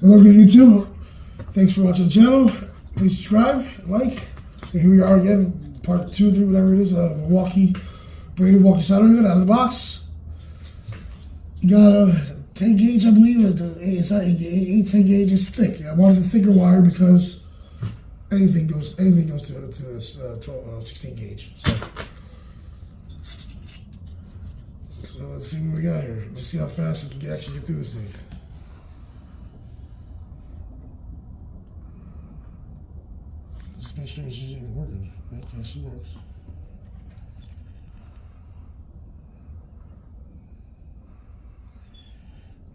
Hello again, YouTube. Thanks for watching the channel. Please subscribe, like. So here we are again, part 2, 3, whatever it is. Milwaukee, brand new Milwaukee soldering gun out of the box. You got a 10 gauge, I believe. It's not 8 gauge. It's thick. I wanted the thicker wire because anything goes to this 16 gauge. So let's see what we got here. Let's see how fast I can actually get through this thing. Just make sure she's even working. Okay, she works.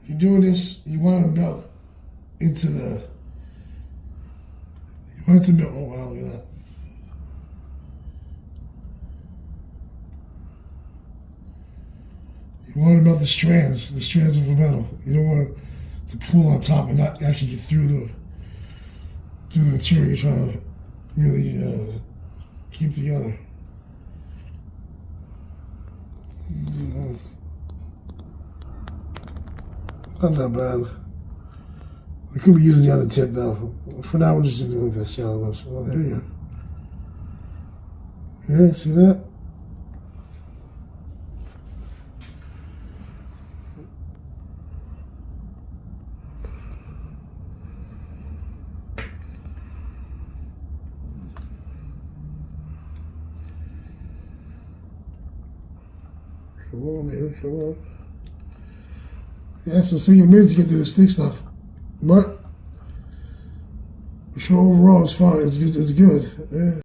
You're doing this, you want to melt into the. You want it to melt. Oh wow, look at that. You want to melt the strands of the metal. You don't want it to pool on top and not actually get through the material you're trying to really keep together. Not that bad. We could be using the other tip though. For now, we're just doing this. See how it goes. Oh, there you go. Yeah, see that? Come on, baby, come on. Yeah, so it's taking a minute to get through this thick stuff. But, for sure, overall, it's fine. It's good. Yeah.